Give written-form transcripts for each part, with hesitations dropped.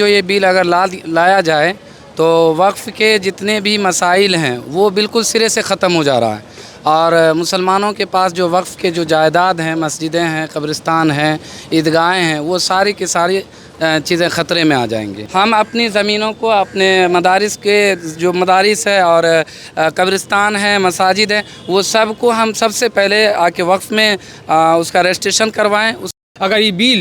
जो ये बिल अगर लाया जाए तो वक्फ़ के जितने भी मसाइल हैं वो बिल्कुल सिरे से ख़त्म हो जा रहा है। और मुसलमानों के पास जो वक्फ़ के जो जायदाद हैं, मस्जिदें हैं, कब्रिस्तान हैं, ईदगाहें हैं, वो सारी की सारी चीज़ें ख़तरे में आ जाएंगी। हम अपनी ज़मीनों को अपने मदारिस के जो मदारिस है और कब्रिस्तान है, मसाजिद है, वो सब को हम सबसे पहले आके वक्फ़ में उसका रजिस्ट्रेशन करवाएँ। अगर ये बिल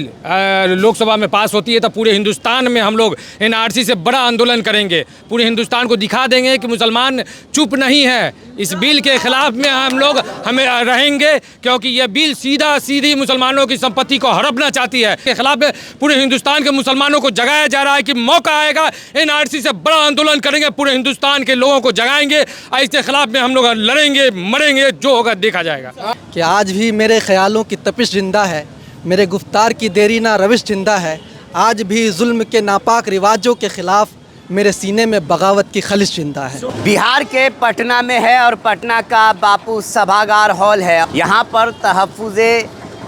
लोकसभा में पास होती है तो पूरे हिंदुस्तान में हम लोग एनआरसी से बड़ा आंदोलन करेंगे। पूरे हिंदुस्तान को दिखा देंगे कि मुसलमान चुप नहीं है। इस बिल के ख़िलाफ़ में हम लोग रहेंगे, क्योंकि ये बिल सीधी मुसलमानों की संपत्ति को हड़पना चाहती है। के ख़िलाफ़ में पूरे हिंदुस्तान के मुसलमानों को जगाया जा रहा है कि मौका आएगा, एनआरसी से बड़ा आंदोलन करेंगे, पूरे हिंदुस्तान के लोगों को जगाएंगे। इसके ख़िलाफ़ में हम लोग लड़ेंगे, मरेंगे, जो होगा देखा जाएगा। कि आज भी मेरे ख़यालों की तपिश जिंदा है, मेरे गुफ्तार की देरी ना रविश जिंदा है। आज भी जुल्म के नापाक रिवाजों के ख़िलाफ़ मेरे सीने में बगावत की खलिश जिंदा है। बिहार के पटना में है और पटना का बापू सभागार हॉल है। यहाँ पर तहफ़्फ़ुज़े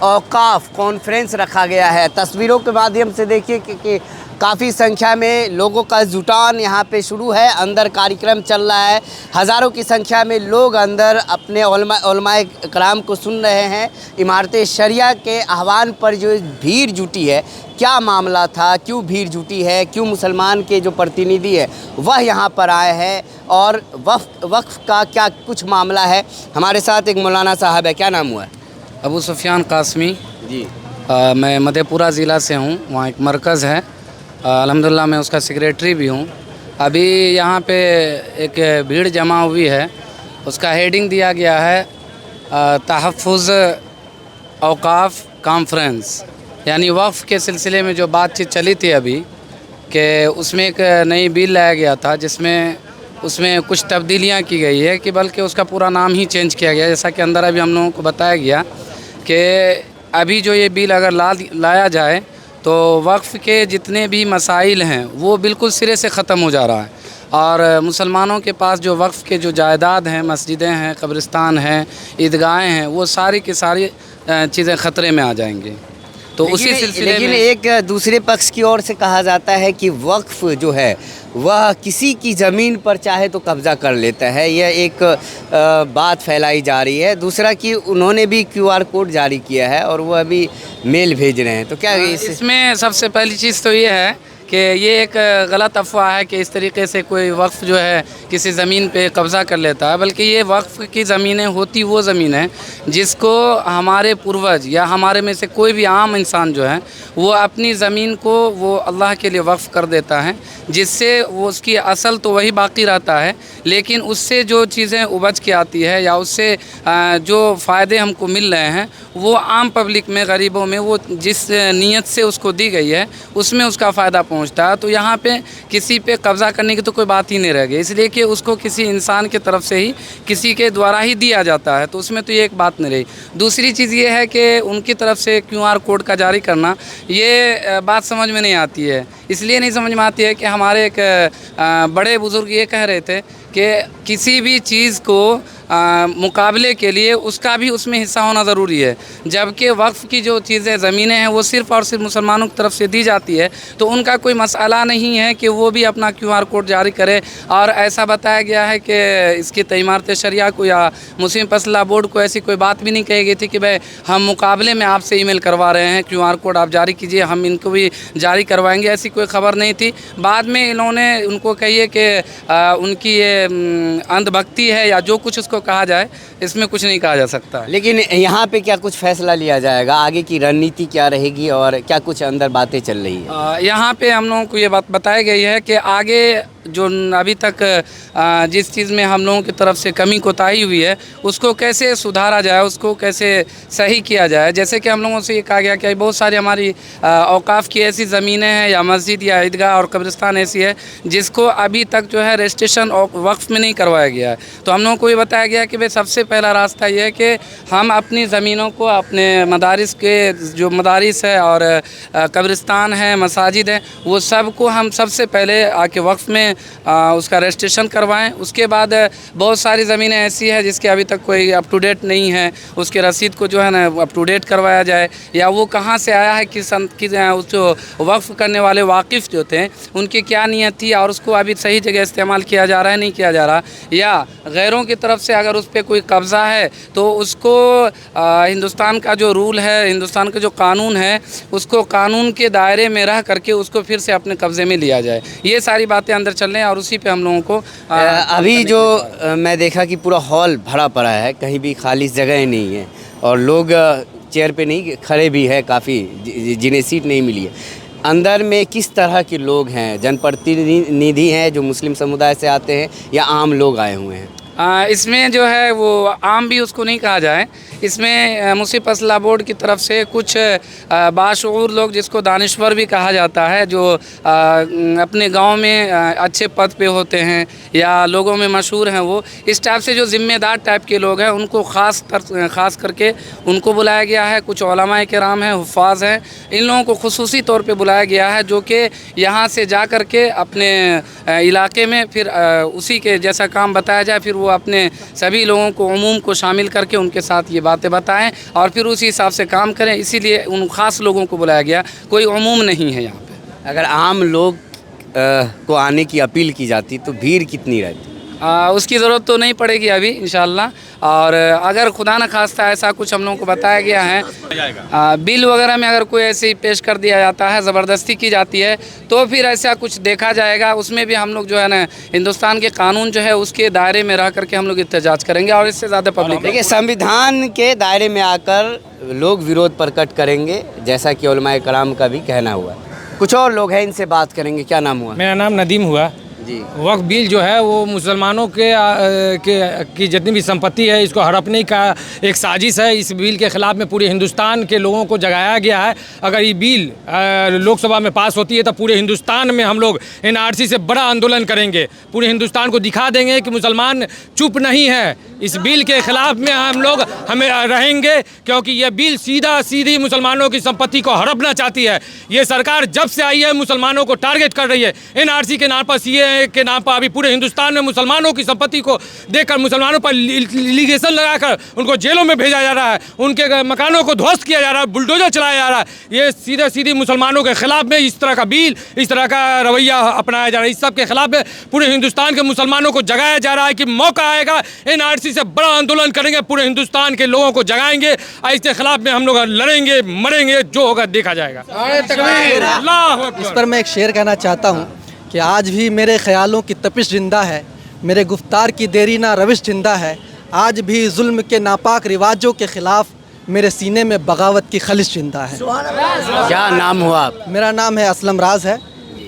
औक़ाफ़ कॉन्फ्रेंस रखा गया है। तस्वीरों के माध्यम से देखिए कि काफ़ी संख्या में लोगों का जुटान यहाँ पे शुरू है। अंदर कार्यक्रम चल रहा है। हज़ारों की संख्या में लोग अंदर अपने उलमाए कराम को सुन रहे हैं। इमारत शरिया के आह्वान पर जो भीड़ जुटी है, क्या मामला था, क्यों भीड़ जुटी है, क्यों मुसलमान के जो प्रतिनिधि है वह यहाँ पर आए हैं और वक्फ़ का क्या कुछ मामला है। हमारे साथ एक मौलाना साहब है। क्या नाम हुआ है? अबू सुफियान कासमी जी। मैं मधेपुरा ज़िला से हूँ। वहाँ एक मरकज़ है, अल्हम्दुलिल्लाह मैं उसका सेक्रेटरी भी हूँ। अभी यहाँ पे एक भीड़ जमा हुई है, उसका हेडिंग दिया गया है तहफ़्फ़ुज़ औक़ाफ़ कॉन्फ्रेंस, यानी वक्फ़ के सिलसिले में जो बातचीत चली थी अभी कि उसमें एक नई बिल लाया गया था जिसमें उसमें कुछ तब्दीलियाँ की गई है कि बल्कि उसका पूरा नाम ही चेंज किया गया। जैसा कि अंदर अभी हम लोगों को बताया गया कि अभी जो ये बिल अगर लाया जाए तो वक्फ़ के जितने भी मसाइल हैं वो बिल्कुल सिरे से ख़त्म हो जा रहा है। और मुसलमानों के पास जो वक्फ़ के जो जायदाद हैं, मस्जिदें हैं, कब्रिस्तान हैं, ईदगाहें हैं, वो सारी की सारी चीज़ें ख़तरे में आ जाएंगी। तो उसी सिलसिले में एक दूसरे पक्ष की ओर से कहा जाता है कि वक्फ़ जो है वह किसी की ज़मीन पर चाहे तो कब्ज़ा कर लेता है। यह एक बात फैलाई जा रही है। दूसरा कि उन्होंने भी QR कोड जारी किया है और वह अभी मेल भेज रहे हैं। तो क्या इसमें सबसे पहली चीज़ तो ये है कि ये एक गलत अफवाह है कि इस तरीके से कोई वक्फ़ जो है किसी ज़मीन पे कब्ज़ा कर लेता है, बल्कि ये वक्फ़ की ज़मीनें होती वो ज़मीन है जिसको हमारे पूर्वज या हमारे में से कोई भी आम इंसान जो है वो अपनी ज़मीन को वो अल्लाह के लिए वक्फ़ कर देता है, जिससे वो उसकी असल तो वही बाकी रहता है, लेकिन उससे जो चीज़ें उबज के आती है या उससे जो फ़ायदे हमको मिल रहे हैं वो आम पब्लिक में, गरीबों में, वो जिस नीयत से उसको दी गई है उसमें उसका फ़ायदा पहुंचता है। तो यहाँ पे किसी पे कब्ज़ा करने की तो कोई बात ही नहीं रह गई, इसलिए कि उसको किसी इंसान के तरफ से ही किसी के द्वारा ही दिया जाता है, तो उसमें तो ये एक बात नहीं रही। दूसरी चीज़ ये है कि उनकी तरफ से QR कोड का जारी करना, ये बात समझ में नहीं आती है। इसलिए नहीं समझ में आती है कि हमारे एक बड़े बुज़ुर्ग ये कह रहे थे कि किसी भी चीज़ को मुकाबले के लिए उसका भी उसमें हिस्सा होना ज़रूरी है, जबकि वक्फ़ की जो चीज़ें ज़मीनें हैं वो सिर्फ़ और सिर्फ मुसलमानों की तरफ से दी जाती है, तो उनका कोई मसला नहीं है कि वो भी अपना QR कोड जारी करे। और ऐसा बताया गया है कि इसकी इमारत शरिया को या मुस्लिम फैसला बोर्ड को ऐसी कोई बात भी नहीं कही गई थी कि भाई हम मुकाबले में आपसे ईमेल करवा रहे हैं, QR कोड आप जारी कीजिए, हम इनको भी जारी करवाएंगे, ऐसी कोई ख़बर नहीं थी। बाद में इन्होंने उनको कहिए कि उनकी ये अंधभक्ति है या जो कुछ उसको कहा जाए, इसमें कुछ नहीं कहा जा सकता। लेकिन यहाँ पे क्या कुछ फैसला लिया जाएगा, आगे की रणनीति क्या रहेगी और क्या कुछ अंदर बातें चल रही है? यहाँ पे हम लोगों को ये बात बताई गई है कि आगे जो अभी तक जिस चीज़ में हम लोगों की तरफ से कमी कोताही हुई है उसको कैसे सुधारा जाए, उसको कैसे सही किया जाए। जैसे कि हम लोगों से ये कहा गया कि बहुत सारी हमारी औकाफ़ की ऐसी ज़मीनें हैं या मस्जिद या ईदगाह और कब्रिस्तान ऐसी है जिसको अभी तक जो है रजिस्ट्रेशन वक्फ़ में नहीं करवाया गया है। तो हम लोगों को ये बताया गया कि भाई सबसे पहला रास्ता ये है कि हम अपनी ज़मीनों को अपने मदारिस के जो मदारिस है और कब्रिस्तान है, मसाजिद हैं, वो सब को हम सबसे पहले आके वक्फ़ में में उसका रजिस्ट्रेशन करवाएं। उसके बाद बहुत सारी ज़मीनें ऐसी है जिसके अभी तक कोई अप टू डेट नहीं है, उसके रसीद को जो है ना अप टू डेट करवाया जाए, या वो कहाँ से आया है, किस उस जो वक्फ़ करने वाले वाकिफ़ जो थे उनकी क्या नीयत थी और उसको अभी सही जगह इस्तेमाल किया जा रहा है नहीं किया जा रहा, या गैरों की तरफ से अगर उस पर कोई कब्ज़ा है तो उसको हिंदुस्तान का जो रूल है, हिंदुस्तान का जो कानून है, उसको कानून के दायरे में रह करके उसको फिर से अपने कब्ज़े में लिया जाए। ये सारी बातें अंदर चल रही हैं और उसी पे हम लोगों को अभी जो मैं देखा कि पूरा हॉल भरा पड़ा है, कहीं भी खाली जगह नहीं है और लोग चेयर पे नहीं खड़े भी है, काफ़ी जिन्हें सीट नहीं मिली है। अंदर में किस तरह के लोग हैं? जनप्रतिनिधि हैं जो मुस्लिम समुदाय से आते हैं या आम लोग आए हुए हैं? इसमें जो है वो आम भी उसको नहीं कहा जाए, इसमें मुसीब फैसला बोर्ड की तरफ से कुछ बाशऊर लोग, जिसको दानिश्वर भी कहा जाता है, जो अपने गांव में अच्छे पद पे होते हैं या लोगों में मशहूर हैं, वो इस टाइप से जो ज़िम्मेदार टाइप के लोग हैं उनको ख़ास करके उनको बुलाया गया है। कुछ उलमाए किराम हैं, हुफ़ाज़ हैं, इन लोगों को खुसूसी तौर पे बुलाया गया है, जो कि यहाँ से जा कर के अपने इलाके में फिर उसी के जैसा काम बताया जाए, फिर वो अपने सभी लोगों को, उमूम को शामिल करके उनके साथ ये बातें बताएं और फिर उसी हिसाब से काम करें। इसीलिए उन ख़ास लोगों को बुलाया गया, कोई उमूम नहीं है यहाँ पे। अगर आम लोग को आने की अपील की जाती तो भीड़ कितनी रहती? उसकी ज़रूरत तो नहीं पड़ेगी अभी इंशाल्लाह, और अगर खुदा न खास्ता ऐसा कुछ हम लोगों को बताया गया है, बिल वगैरह में अगर कोई ऐसे ही पेश कर दिया जाता है, ज़बरदस्ती की जाती है, तो फिर ऐसा कुछ देखा जाएगा। उसमें भी हम लोग जो है ना हिंदुस्तान के कानून जो है उसके दायरे में रह करके हम लोग एहतजाज करेंगे और इससे ज़्यादा पब्लिक। देखिए, संविधान के दायरे में आकर लोग विरोध प्रकट करेंगे, जैसा कि उलमाए कराम का भी कहना हुआ। कुछ और लोग हैं, इनसे बात करेंगे। क्या नाम हुआ? मेरा नाम नदीम हुआ जी। वक्फ बिल जो है वो मुसलमानों की जितनी भी संपत्ति है इसको हड़पने का एक साजिश है। इस बिल के ख़िलाफ़ में पूरे हिंदुस्तान के लोगों को जगाया गया है। अगर ये बिल लोकसभा में पास होती है तो पूरे हिंदुस्तान में हम लोग एनआरसी से बड़ा आंदोलन करेंगे। पूरे हिंदुस्तान को दिखा देंगे कि मुसलमान चुप नहीं है। इस बिल के ख़िलाफ़ में हम लोग रहेंगे, क्योंकि ये बिल सीधी मुसलमानों की संपत्ति को हड़पना चाहती है। ये सरकार जब से आई है मुसलमानों को टारगेट कर रही है। एनआरसी के नाम पर, सीए के नाम पर अभी पूरे हिंदुस्तान में मुसलमानों की संपत्ति को देखकर मुसलमानों पर लिगेशन लगाकर उनको जेलों में भेजा जा रहा है, उनके मकानों को ध्वस्त किया जा रहा है, बुलडोजर चलाया जा रहा है। ये सीधे मुसलमानों के ख़िलाफ़ में इस तरह का बिल, इस तरह का रवैया अपनाया जा रहा है। इस सब के ख़िलाफ़ में पूरे हिंदुस्तान के मुसलमानों को जगाया जा रहा है कि मौका आएगा, एनआरसी से बड़ा आंदोलन करेंगे, पूरे हिंदुस्तान के लोगों को जगाएंगे, इसके खिलाफ में हम लोग लड़ेंगे, मरेंगे, जो होगा देखा जाएगा। इस पर मैं एक शेर कहना चाहता हूँ कि आज भी मेरे ख्यालों की तपिश जिंदा है, मेरे गुफ्तार की देरी ना रविश जिंदा है। आज भी जुल्म के नापाक रिवाजों के ख़िलाफ़ मेरे सीने में बगावत की खलिश जिंदा है। क्या नाम हुआ? मेरा नाम है असलम राज है।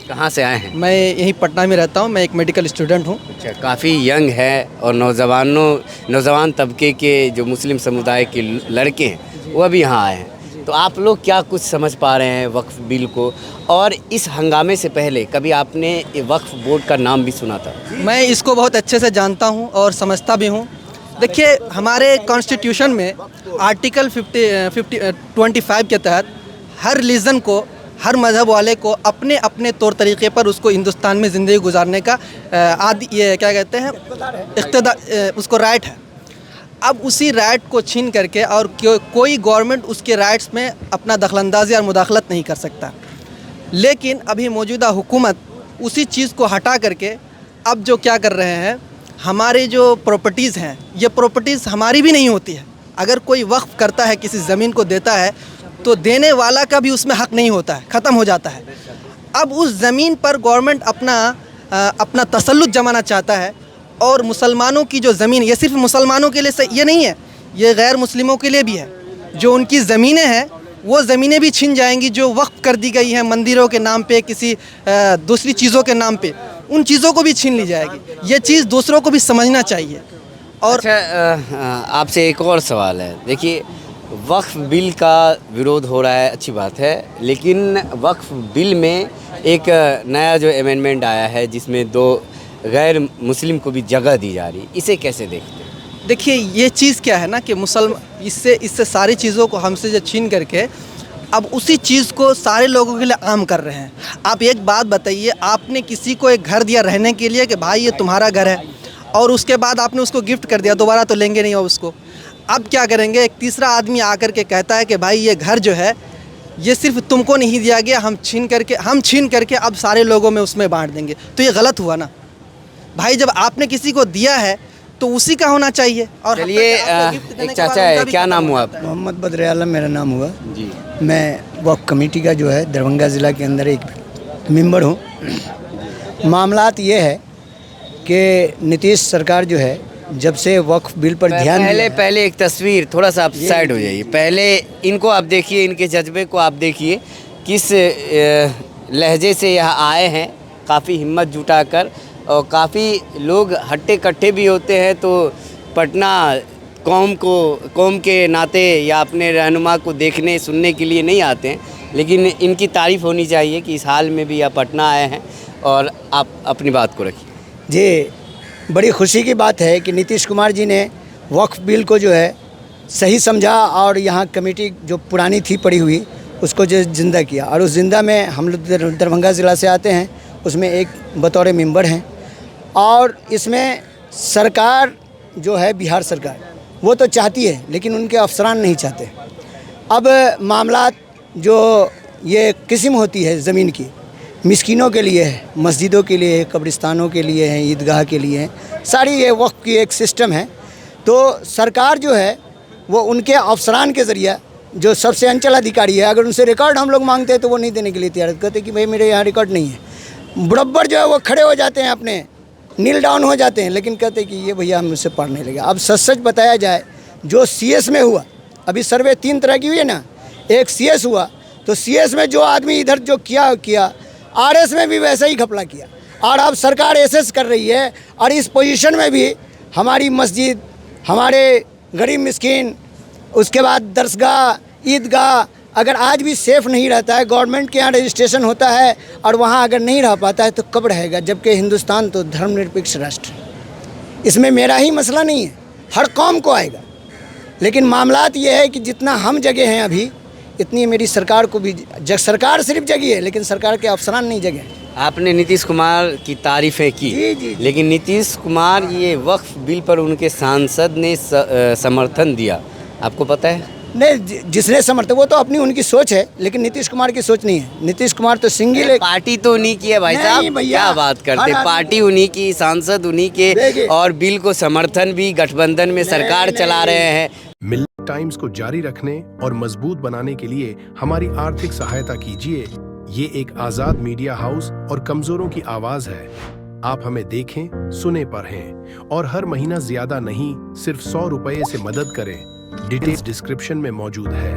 कहाँ से आए हैं? मैं यहीं पटना में रहता हूँ, मैं एक मेडिकल स्टूडेंट हूँ। अच्छा, काफ़ी यंग है और नौजवान तबके के जो मुस्लिम समुदाय के लड़के हैं वो अभी यहाँ आए हैं। तो आप लोग क्या कुछ समझ पा रहे हैं वक्फ बिल को? और इस हंगामे से पहले कभी आपने वक्फ बोर्ड का नाम भी सुना था? मैं इसको बहुत अच्छे से जानता हूँ और समझता भी हूँ। देखिए, हमारे कॉन्स्टिट्यूशन में आर्टिकल 25 के तहत हर रिलीजन को, हर मज़हब वाले को अपने अपने तौर तरीक़े पर उसको हिंदुस्तान में ज़िंदगी गुजारने का ये क्या कहते हैं, उसको राइट है। अब उसी राइट को छीन करके और कोई गवर्नमेंट उसके राइट्स में अपना दखलंदाजी और मुदाखलत नहीं कर सकता। लेकिन अभी मौजूदा हुकूमत उसी चीज़ को हटा करके अब जो क्या कर रहे हैं, हमारे जो प्रॉपर्टीज़ हैं, ये प्रॉपर्टीज़ हमारी भी नहीं होती है। अगर कोई वक्फ करता है, किसी ज़मीन को देता है, तो देने वाला का भी उसमें हक़ नहीं होता है, ख़त्म हो जाता है। अब उस ज़मीन पर गवर्नमेंट अपना तसल्लुत जमाना चाहता है और मुसलमानों की जो ज़मीन, ये सिर्फ मुसलमानों के लिए ये नहीं है, ये गैर मुस्लिमों के लिए भी है। जो उनकी ज़मीनें हैं वो ज़मीनें भी छीन जाएंगी, जो वक्फ कर दी गई हैं मंदिरों के नाम पे, किसी दूसरी चीज़ों के नाम पे, उन चीज़ों को भी छीन ली जाएगी। ये चीज़ दूसरों को भी समझना चाहिए। और अच्छा, आपसे एक और सवाल है। देखिए, वक्फ बिल का विरोध हो रहा है, अच्छी बात है, लेकिन वक्फ बिल में एक नया जो अमेंडमेंट आया है जिसमें 2 गैर मुस्लिम को भी जगह दी जा रही, इसे कैसे देखते हैं? देखिए, ये चीज़ क्या है ना कि इससे सारी चीज़ों को हमसे जो छीन करके अब उसी चीज़ को सारे लोगों के लिए आम कर रहे हैं। आप एक बात बताइए, आपने किसी को एक घर दिया रहने के लिए कि भाई ये तुम्हारा घर है, और उसके बाद आपने उसको गिफ्ट कर दिया, दोबारा तो लेंगे नहीं उसको। अब क्या करेंगे, एक तीसरा आदमी आकर के कहता है कि भाई ये घर जो है ये सिर्फ तुमको नहीं दिया गया, हम छीन करके अब सारे लोगों में उसमें बांट देंगे। तो ये गलत हुआ ना भाई, जब आपने किसी को दिया है तो उसी का होना चाहिए। और चलिए एक चाचा है, क्या नाम हुआ आपका? मोहम्मद बद्र आलम मेरा नाम हुआ जी। मैं वक्फ कमेटी का जो है दरभंगा ज़िला के अंदर एक मेंबर हूँ। मामलात ये है कि नीतीश सरकार जो है जब से वक्फ बिल पर ध्यान पहले एक तस्वीर, थोड़ा सा आप साइड हो जाइए। पहले इनको आप देखिए, इनके जज्बे को आप देखिए, किस लहजे से यहाँ आए हैं, काफ़ी हिम्मत जुटाकर। और काफ़ी लोग हट्टे कट्टे भी होते हैं तो पटना कौम के नाते या अपने रहनुमा को देखने सुनने के लिए नहीं आते हैं, लेकिन इनकी तारीफ़ होनी चाहिए कि इस हाल में भी आप पटना आए हैं। और आप अपनी बात को रखिए। जी, बड़ी खुशी की बात है कि नीतीश कुमार जी ने वक्फ बिल को जो है सही समझा और यहाँ कमेटी जो पुरानी थी पड़ी हुई उसको जो ज़िंदा किया। और उस ज़िंदा में हम लोग दरभंगा ज़िला से आते हैं, उसमें एक बतौर मेंबर हैं। और इसमें सरकार जो है बिहार सरकार वो तो चाहती है, लेकिन उनके अफसरान नहीं चाहते। अब मामलात जो ये किस्म होती है ज़मीन की, मिस्कीनों के लिए है, मस्जिदों के लिए है, कब्रिस्तानों के लिए है, ईदगाह के लिए है, सारी ये वक्फ की एक सिस्टम है। तो सरकार जो है वो उनके अफसरान के ज़रिए, जो सबसे अंचल अधिकारी है, अगर उनसे रिकॉर्ड हम लोग मांगते हैं तो वो नहीं देने के लिए तैयार, कहते कि भाई मेरे यहाँ रिकॉर्ड नहीं है। बराबर जो है वो खड़े हो जाते हैं, अपने नील डाउन हो जाते हैं, लेकिन कहते कि ये भैया हम उससे पढ़ नहीं लगे। अब सच बताया जाए, जो CS में हुआ, अभी सर्वे 3 तरह की हुई है ना, एक CS हुआ, तो CS में जो आदमी इधर जो किया RS में भी वैसा ही घपला किया। और अब सरकार SS कर रही है, और इस पोजीशन में भी हमारी मस्जिद, हमारे गरीब मिस्किन, उसके बाद दरसगाह, ईदगाह अगर आज भी सेफ़ नहीं रहता है, गवर्नमेंट के यहाँ रजिस्ट्रेशन होता है और वहाँ अगर नहीं रह पाता है तो कब रहेगा? जबकि हिंदुस्तान तो धर्मनिरपेक्ष राष्ट्र है। इसमें मेरा ही मसला नहीं है, हर कौम को आएगा। लेकिन मामलात ये है कि जितना हम जगे हैं अभी, इतनी मेरी सरकार को भी सरकार सिर्फ जगी है, लेकिन सरकार के अफसरान नहीं जगे। आपने नीतीश कुमार की तारीफ़ें की, जी। लेकिन नीतीश कुमार ये वक्फ बिल पर उनके सांसद ने समर्थन दिया, आपको पता है? नहीं, जिसने समर्थन, वो तो अपनी उनकी सोच है, लेकिन नीतीश कुमार की सोच नहीं है। नीतीश कुमार तो सिंगल पार्टी तो उन्हीं की है भाई साहब, क्या बात करते, पार्टी उन्हीं की, सांसद उन्हीं के, और बिल को समर्थन भी गठबंधन में सरकार चला रहे हैं। मिल्क टाइम्स को जारी रखने और मजबूत बनाने के लिए हमारी आर्थिक सहायता कीजिए। ये एक आजाद मीडिया हाउस और कमजोरों की आवाज है। आप हमें देखें, सुने, पढ़ें और हर महीना ज्यादा नहीं, सिर्फ 100 रुपये से मदद करें। डिटेल्स डिस्क्रिप्शन में मौजूद है।